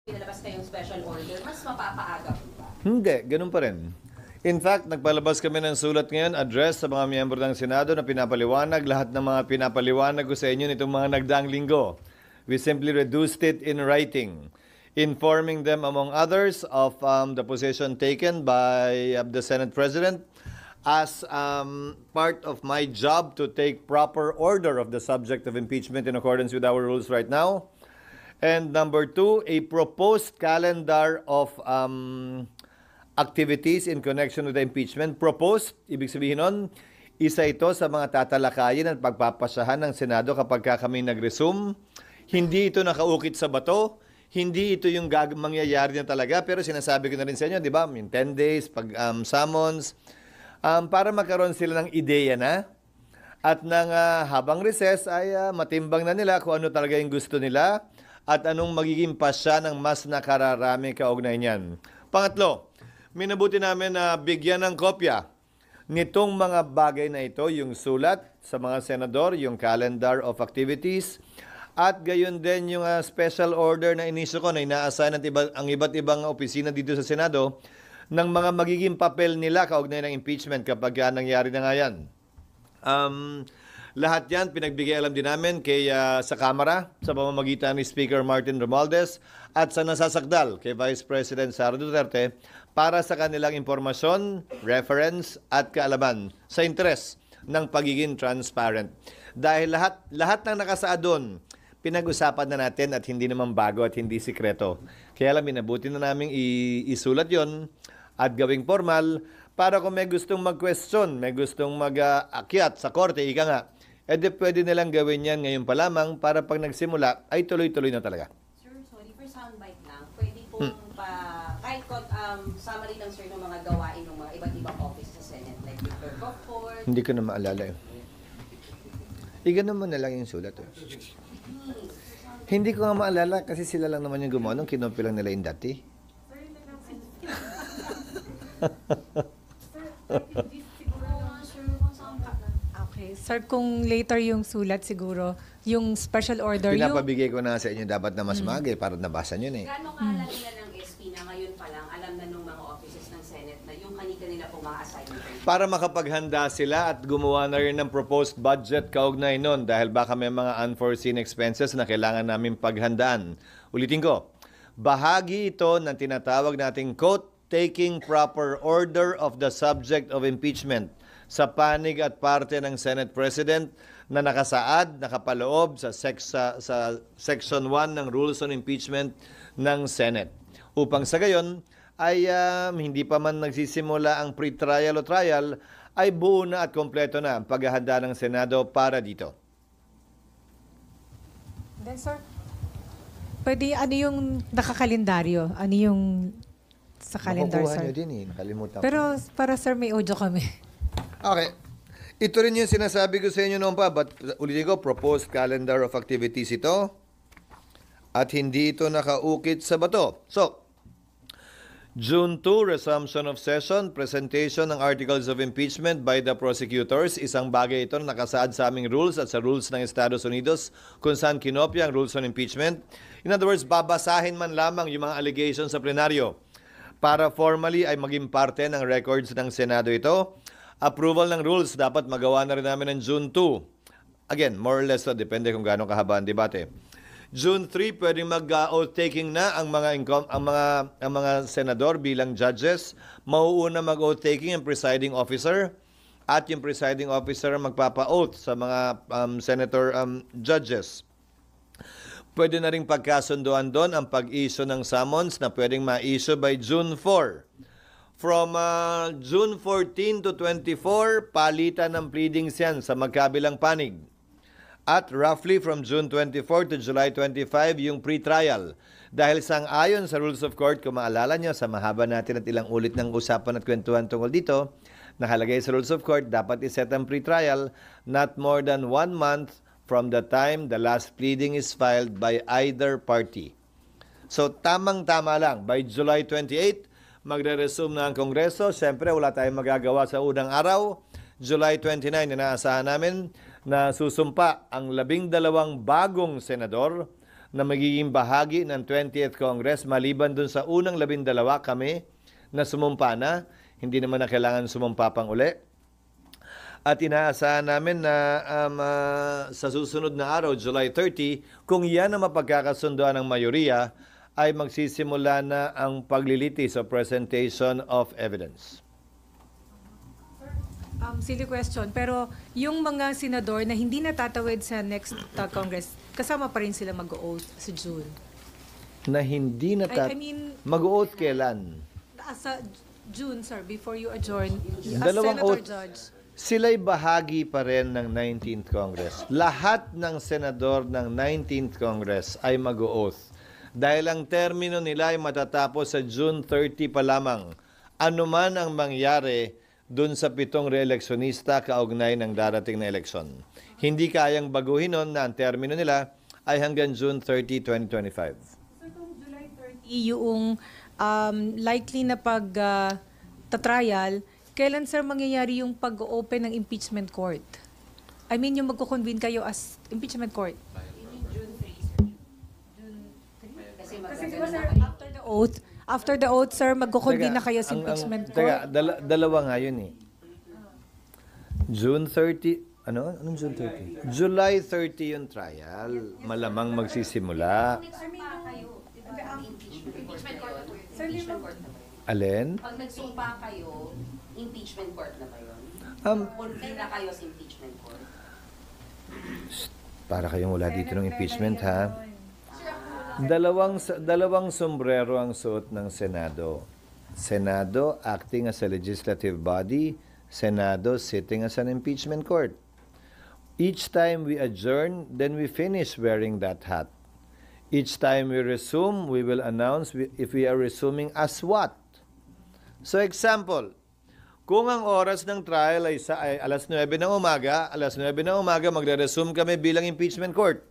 pinalabas kayong special order, mas mapapaaga po ba? Hindi, ganun pa rin. In fact, nagpalabas kami ng sulat ngayon, address sa mga miyembro ng Senado na pinapaliwanag lahat ng mga pinapaliwanag ko sa inyo nitong mga nagdaang linggo. We simply reduced it in writing, informing them, among others, of the position taken by the Senate President as part of my job to take proper order of the subject of impeachment in accordance with our rules right now. And number two, a proposed calendar of activities in connection with the impeachment. Proposed, ibig sabihin nun, isa ito sa mga tatalakayin at pagpapasyahan ng Senado kapag kami nag-resume. Hindi ito nakaukit sa bato, hindi ito yung mangyayari na talaga, pero sinasabi ko na rin sa inyo, di ba, in 10 days, pag summons, para magkaroon sila ng ideya na, at nang habang recess ay matimbang na nila kung ano talaga yung gusto nila, at anong magiging pasya ng mas nakararami kaugnay niyan. Pangatlo, minabuti namin na bigyan ng kopya nitong mga bagay na ito, yung sulat sa mga senador, yung calendar of activities, at gayon din yung special order na inisyo ko na ina-assign ang iba't ibang opisina dito sa Senado ng mga magiging papel nila kaugnay ng impeachment kapag nangyari na nga yan. Lahat yan, pinagbigay alam din namin sa Kamara, sa pamamagitan ni Speaker Martin Romualdez at sa nasasakdal kay Vice President Sara Duterte para sa kanilang impormasyon, reference at kaalaman sa interes ng pagiging transparent. Dahil lahat ng nakasaad doon, pinag-usapan na natin at hindi naman bago at hindi sikreto. Kaya alam, minabuti na namin isulat yon at gawing formal para kung may gustong mag-question, may gustong mag-akyat sa korte, ika nga, pwede nilang gawin yan ngayon pa lamang para pag nagsimula ay tuloy-tuloy na talaga. Sir, sorry for soundbite lang. Pwede po kahit summary lang sir ng mga gawain ng mga iba't ibang office sa Senate, like the clerk of court. Hindi ko na maalala yun. Igano mo na lang yung sulat. Hindi ko nga maalala kasi sila lang naman yung gumawa nung kinopy lang nila yung dati. Okay. Sir, kung later yung sulat siguro, yung special order, Pinapabigay ko na sa inyo dapat na mas magay para nabasa nyo eh. Gano'ng kaalala nila ng SP na ngayon pa lang alam na ng mga offices ng Senate na yung kanila po mga assignment? Para makapaghanda sila at gumawa na rin ng proposed budget kaugnay nun dahil baka may mga unforeseen expenses na kailangan namin paghandaan. Ulitin ko, bahagi ito ng tinatawag nating quote, taking proper order of the subject of impeachment sa panig at parte ng Senate President na nakasaad, nakapaloob sa Section 1 ng Rules on Impeachment ng Senate. Upang sa gayon, ay hindi pa man nagsisimula ang pre-trial o trial, ay buo na at kompleto na ang paghahanda ng Senado para dito. Then, sir, pwede, ano yung nakakalendaryo? Ano yung sa calendar, Makukuha sir? nyo din nakalimutan ko. Pero para, sir, may audio kami. Okay. Ito rin yung sinasabi ko sa inyo noon pa, but ulitin ko, proposed calendar of activities ito at hindi ito nakaukit sa bato. So, June 2, resumption of session, presentation ng articles of impeachment by the prosecutors. Isang bagay ito na nakasaad sa aming rules at sa rules ng Estados Unidos kung saan kinopya ang rules on impeachment. In other words, babasahin man lamang yung mga allegations sa plenaryo para formally ay maging parte ng records ng Senado ito. Approval ng rules dapat magawa na rin namin ng June 2. Again, more or less, depende kung gaano kahaba ang debate. June 3, pwedeng mag-oath-taking na ang mga senador bilang judges. Mauuna mag-oath-taking ang presiding officer at yung presiding officer magpapa-oath sa mga senator judges. Pwede na rin pagkasunduan doon ang pag-issue ng summons na pwedeng ma-issue by June 4. From June 14 to 24, palitan ng pleadings yan sa magkabilang panig. At roughly from June 24 to July 25, yung pre-trial. Dahil sang-ayon sa Rules of Court, kung maalala nyo, sa mahaba natin at ilang ulit ng usapan at kwentuhan tungkol dito, nakalagay sa Rules of Court, dapat iset ang pre-trial not more than 1 month from the time the last pleading is filed by either party. So, tamang-tama lang. By July 28, magre-resume na ang Kongreso. Siyempre, wala tayong magagawa sa unang araw. July 29, inaasahan namin na susumpa ang 12 bagong senador na magiging bahagi ng 20th Congress maliban dun sa unang 12 kami na sumumpa na, hindi naman na kailangan sumumpa pang uli. At inaasahan namin na sa susunod na araw, July 30, kung yan ang mapagkakasunduan ng mayoriya, ay magsisimula na ang paglilitis o presentation of evidence. Silly question, pero yung mga senador na hindi natatawid sa next Congress, kasama pa rin sila mag-oath sa June. Na hindi na I mean, mag-oath kailan? Sa June, sir, before you adjourn, as Dalawang Senator oath. Judge. Sila'y bahagi pa rin ng 19th Congress. Lahat ng senador ng 19th Congress ay mag-oath. Dahil ang termino nila ay matatapos sa June 30 pa lamang. Ano man ang mangyari dun sa 7 reeleksyonista kaugnay ng darating na eleksyon. Hindi kayang baguhin nun na ang termino nila ay hanggang June 30, 2025. So kung July 30 yung likely na pag-trial, kailan, sir, mangyayari yung pag-open ng impeachment court? I mean, yung magko-convene kayo as impeachment court? June 3, sir. Kasi Kasi di magkaganon ba, sir, na kayo. after the oath, sir, magko-convene na kayo sa impeachment court? Dalawa nga yun eh. June 30, Anong June 30? July 30 yung trial. Malamang magsisimula. Nagsumpa kayo, di ba? Impeachment court. Impeachment court na ba yun? Alin? Pag nagsumpa kayo, impeachment court na ba yun? Convene na kayo sa impeachment court. Para kayong wala dito ng impeachment, ha? Dalawang sombrero ang suot ng Senado. Senado acting as a legislative body, Senado sitting as an impeachment court. Each time we adjourn, then we finish wearing that hat. Each time we resume, we will announce if we are resuming as what. So example, kung ang oras ng trial ay alas 9 ng umaga, magre-resume kami bilang impeachment court.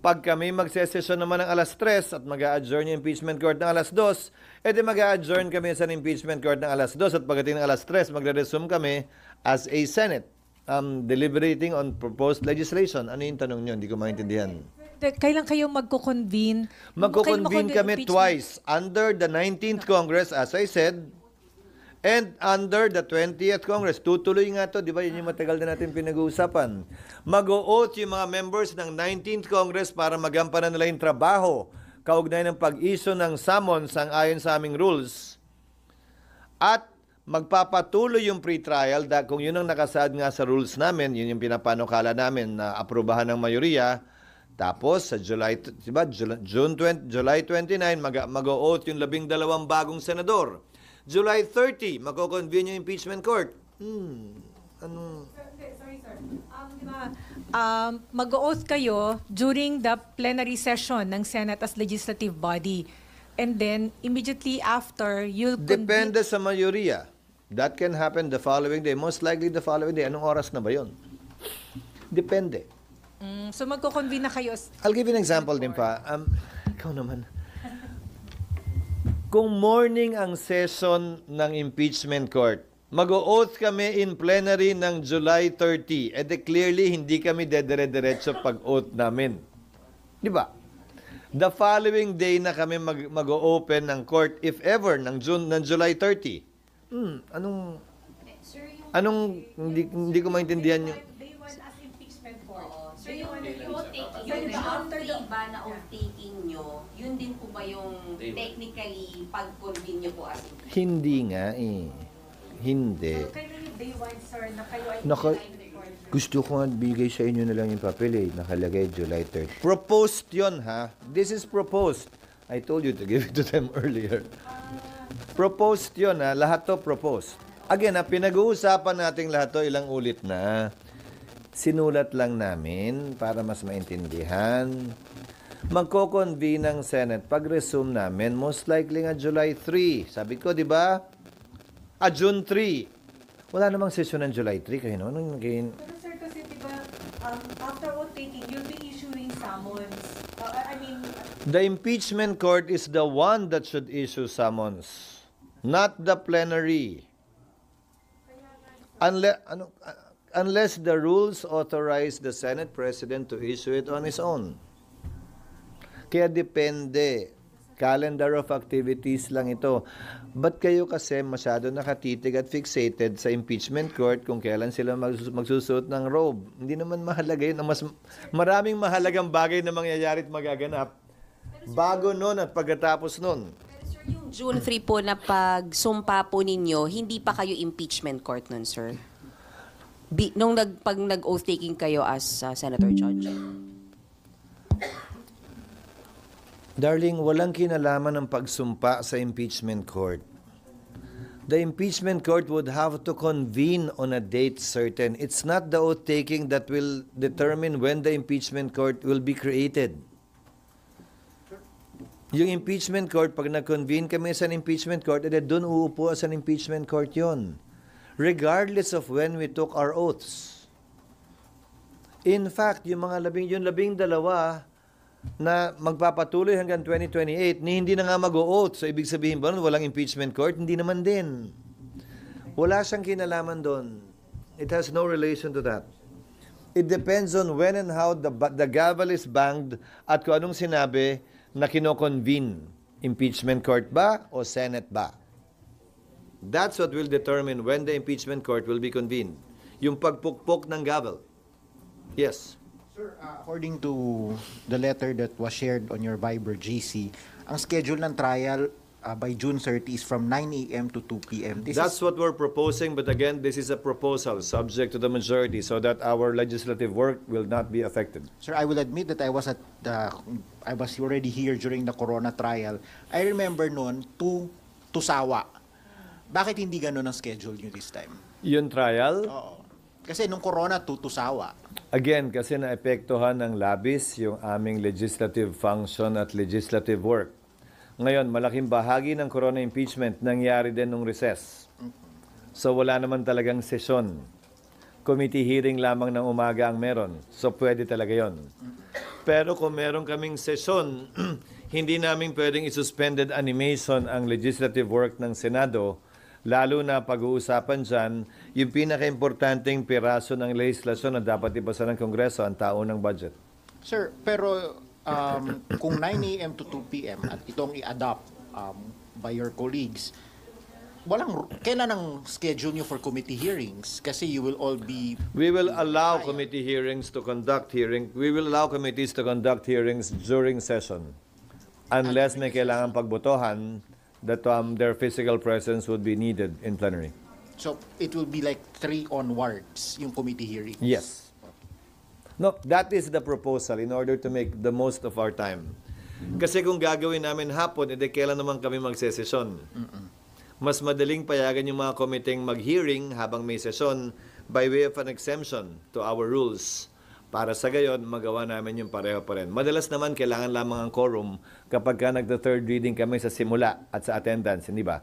Pag kami magsesesyon naman ng alas 3 at mag-a-adjourn yung impeachment court ng alas 2, edi mag-a-adjourn kami sa impeachment court ng alas 2 at pagdating ng alas 3, magre-resume kami as a Senate deliberating on proposed legislation. Ano yung tanong nyo? Hindi ko maintindihan. Kailan kayo magko-convene? Magko-convene kami twice. Under the 19th Congress, as I said, and under the 20th Congress. Tutuloy nga to, di ba? Yun yung matagal na natin pinag-uusapan. Mag-o-oath yung mga members ng 19th Congress para magampanan nila yung trabaho kaugnay ng pag-issue ng summons ang ayon sa aming rules. At magpapatuloy yung pre-trial kung yun ang nakasaad nga sa rules namin, yun yung pinapanukala namin na aprubahan ng mayoriya. Tapos sa July 29 mag-o-oath yung 12 bagong senador. July 30 magko-convene yung impeachment court. Sorry, sir. Diba, mag-oath kayo during the plenary session ng Senate as legislative body. And then, immediately after, you'll Depende sa mayoriya. That can happen the following day. Most likely the following day. Anong oras na ba yun? Depende. So, magko-convene na kayo. I'll give you an example din pa. Ikaw naman. Kung morning ang session ng impeachment court, mag-o-oath kami in plenary ng July 30. Clearly, hindi kami dedire-diretso pag-oath namin. Di ba? The following day na kami mag-o-open ng court, if ever, ng July 30. Hindi ko maintindihan yung... Day 1 as impeachment court. So yung after the ba na oath-taking nyo, yun din po ba yung technically pag-convene nyo po as impeachment? Hindi nga eh. Hindi. Kailan yung day 1, sir, na kayo ay impeachment court? Gusto ko nga bigay sa inyo na lang yung papel eh. Nakalagay July 30. Proposed yon ha? This is proposed. I told you to give it to them earlier. Proposed yon ha? Lahat to proposed. Again ha, pinag-uusapan natin lahat to ilang ulit na. Sinulat lang namin para mas maintindihan. Magko-convene ng Senate pag-resume namin, most likely nga July 3. Sabi ko, di ba? June 3. Wala namang session ng July 3 kayo, no? Pero sir, kasi diba, after oath taking, you'll be issuing summons. The impeachment court is the one that should issue summons, not the plenary. Unless the rules authorize the Senate President to issue it on his own. Kaya depende. Calendar of activities lang ito. Ba't kayo kasi masyado nakatitig at fixated sa impeachment court kung kailan sila magsusuot ng robe? Hindi naman mahalaga yun. Maraming mahalagang bagay na mangyayari at magaganap bago nun at pagkatapos nun. Pero sir, yung June 3 po na pagsumpa po ninyo, hindi pa kayo impeachment court nun, sir? Pag nag-oath taking kayo as Senator Judge? Darling, walang kinalaman ng pagsumpa sa impeachment court. The impeachment court would have to convene on a date certain. It's not the oath-taking that will determine when the impeachment court will be created. Yung impeachment court, pag nag-convene kami sa impeachment court, doon uupo sa impeachment court yon, regardless of when we took our oaths. In fact, yung labing dalawa na magpapatuloy hanggang 2028, hindi na nga mag-o-oath. So, ibig sabihin ba nun, walang impeachment court? Hindi naman din. Wala siyang kinalaman doon. It has no relation to that. It depends on when and how the gavel is banged at kung anong sinabi na kino-convene. Impeachment court ba o Senate ba? That's what will determine when the impeachment court will be convened. Yung pagpukpok ng gavel. Yes. Sir, according to the letter that was shared on your Viber GC, ang schedule ng trial by June 30 is from 9 a.m. to 2 p.m. That's what we're proposing, but again, this is a proposal subject to the majority so that our legislative work will not be affected. Sir, I will admit that I was already here during the Corona trial. I remember noon, to Sawa. Bakit hindi ganun ang schedule nyo this time? Yung trial? Oo. Kasi nung Corona, to Sawa. Again, kasi naepektuhan ng labis yung aming legislative function at legislative work. Ngayon, malaking bahagi ng corona impeachment nangyari din nung recess. So wala naman talagang sesyon. Committee hearing lamang ng umaga ang meron. So pwede talaga yon. Pero kung meron kaming sesyon, hindi namin pwedeng isuspended animation ang legislative work ng Senado, lalo na pag-uusapan dyan, yung pinaka-importanting piraso ng legislasyon na dapat ipasa ng Kongreso, ang taon ng budget. Sir, pero kung 9 a.m. to 2 p.m. at itong i-adopt by your colleagues, kailan ang schedule nyo for committee hearings? Kasi you will all be... We will allow committee hearings to conduct hearing. We will allow committees to conduct hearings during session. Unless may kailangan pagbotohan that their physical presence would be needed in plenary. So, it will be like 3 onwards, yung committee hearings? Yes. No, that is the proposal in order to make the most of our time. Kasi kung gagawin namin hapon, edi kailan naman kami magsesesyon? Mas madaling payagan yung mga komiteng mag-hearing habang may sesyon by way of an exemption to our rules. Para sa gayon, magawa namin yung pareho pa rin. Madalas naman, kailangan lamang ang quorum kapag ka nagda-third reading kami sa simula at sa attendance, hindi ba?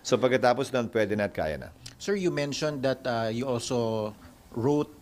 So pagkatapos nun, pwede na at kaya na. Sir, you mentioned that you also wrote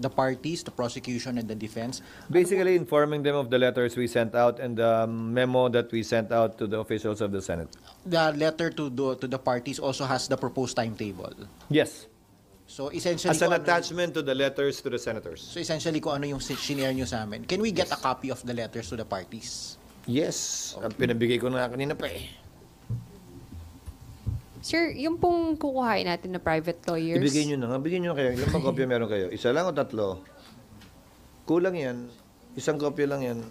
the parties, the prosecution and the defense. Basically, informing them of the letters we sent out and the memo that we sent out to the officials of the Senate. The letter to the parties also has the proposed timetable. Yes. So essentially, As an attachment to the letters to the senators. So essentially, kung ano yung sinare nyo sa amin, can we get a copy of the letters to the parties? Yes. Ang pinabigay ko na kanina pa eh. Sir, yung pong kukuhain natin na private lawyers. Ibigay nyo na nga. Bigyan nyo kayo. Ilang pa kopya meron kayo? Isa lang o tatlo? Kulang yan. Isang kopya lang yan.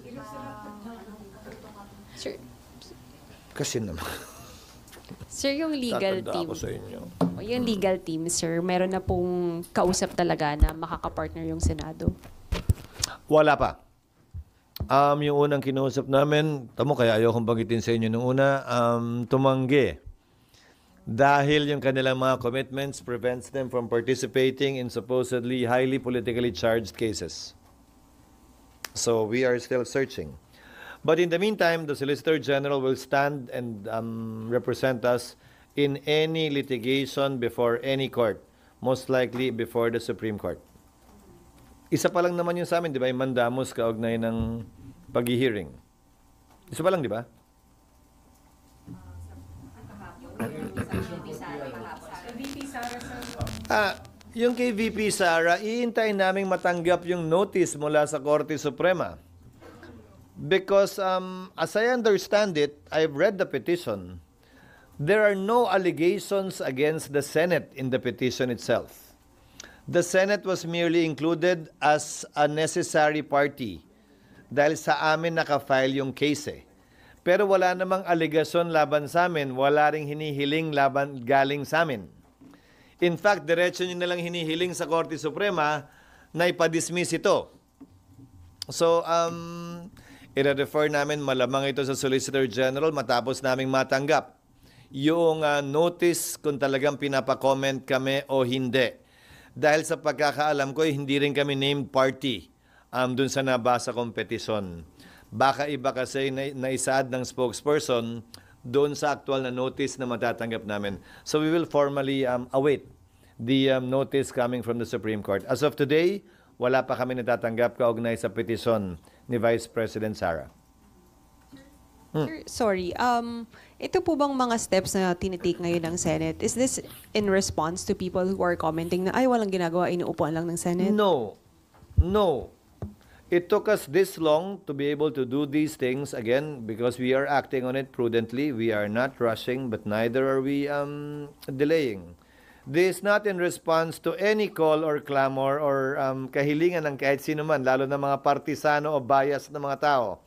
Sir, Kasi naman. sir, yung legal Tatanda team. ako sa inyo. Yung legal team, sir, meron na pong kausap talaga na makakapartner yung Senado. Wala pa. Yung unang kinausap namin, tamo kaya ayaw kong banggitin sa inyo nung una, tumanggi. Dahil yung kanilang mga commitments prevents them from participating in supposedly highly politically charged cases. So we are still searching. But in the meantime, the Solicitor General will stand and represent us in any litigation before any court, most likely before the Supreme Court. Isa pa lang naman yung sa amin, di ba? Yung mandamus kaugnay ng pag-hearing. Isa pa lang, di ba? Yung kay VP Sara, iintayin naming matanggap yung notice mula sa Korte Suprema. Because as I understand it, I've read the petition. There are no allegations against the Senate in the petition itself. The Senate was merely included as a necessary party dahil sa amin nakafile yung case eh. Pero wala namang allegation laban sa amin, wala ring hinihiling laban galing sa amin. In fact, diretso nyo nalang hinihiling sa Korte Suprema na ipadismiss ito. So, i-refer namin malamang ito sa Solicitor General matapos naming matanggap yung notice kung talagang pinapa-comment kami o hindi. Dahil sa pagkakaalam ko, hindi rin kami named party dun sa nabasa kong petisyon. Baka iba kasi naisaad ng spokesperson doon sa actual na notice na matatanggap namin. So we will formally await the notice coming from the Supreme Court. As of today, wala pa kami natatanggap kaugnay sa petisyon ni Vice President Sara. Sir, sorry. Ito po bang mga steps na tinitake ngayon ng Senate? Is this in response to people who are commenting na, ay, walang ginagawa, inuupuan lang ng Senate? No. No. It took us this long to be able to do these things again because we are acting on it prudently. We are not rushing, but neither are we delaying. This is not in response to any call or clamor or kahilingan ng kahit sino man, lalo na mga partisano o bias ng mga tao.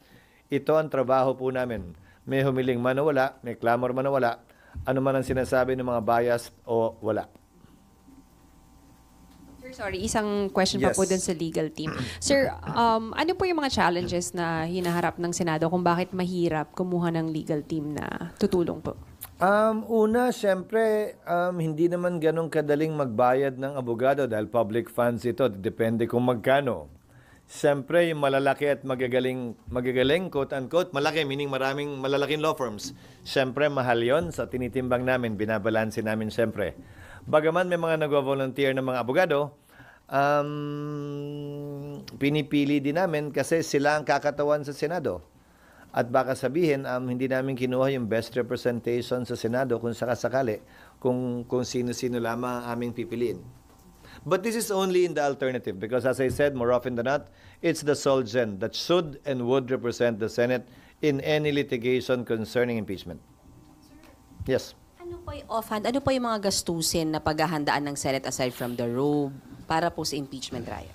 Ito ang trabaho po namin. May humiling man o wala, may clamor man o wala, ano man ang sinasabi ng mga bias o wala. Sir, sorry, isang question pa Yes. po dun sa legal team. Sir, ano po yung mga challenges na hinaharap ng Senado kung bakit mahirap kumuha ng legal team na tutulong po? Una, syempre, hindi naman ganun kadaling magbayad ng abogado dahil public funds ito. Depende kung magkano. Syempre, yung malalaki at magagaling, quote-unquote, malaki, meaning maraming malalaking law firms. Syempre, mahal yon sa tinitimbang namin, binabalansin namin syempre. Bagaman may mga nagwa-volunteer ng mga abogado, pinipili din namin kasi sila ang kakatawan sa Senado. At baka sabihin, hindi namin kinuha yung best representation sa Senado kung sakasakali, kung sino-sino lamang ang aming pipiliin. But this is only in the alternative because as I said, more often than not, it's the Solgen that should and would represent the Senate in any litigation concerning impeachment. Yes. Ano po yung offhand, ano po yung mga gastusin na paghahandaan ng Senate aside from the robe para po sa impeachment trial?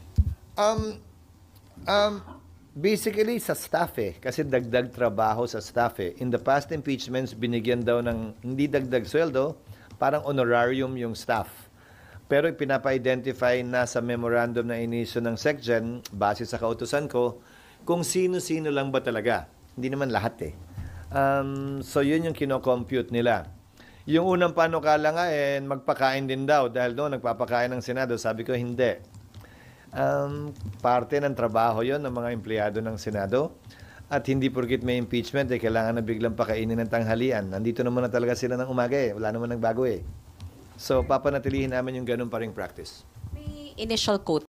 Basically, sa staff kasi dagdag trabaho sa staff In the past impeachments, binigyan daw ng hindi dagdag sweldo, parang honorarium yung staff. Pero pinapa-identify na sa memorandum na inisyo ng SecGen, base sa kautusan ko, kung sino-sino lang ba talaga. Hindi naman lahat So yun yung kino-compute nila. Yung unang panukala nga, magpakain din daw. Dahil doon, nagpapakain ng Senado. Sabi ko, hindi. Parte ng trabaho yon ng mga empleyado ng Senado. At hindi porkit may impeachment, kailangan na biglang pakainin ng tanghalian. Nandito naman na talaga sila ng umaga Wala naman nagbago So, papanatilihin namin yung ganun pa ring practice. May initial quote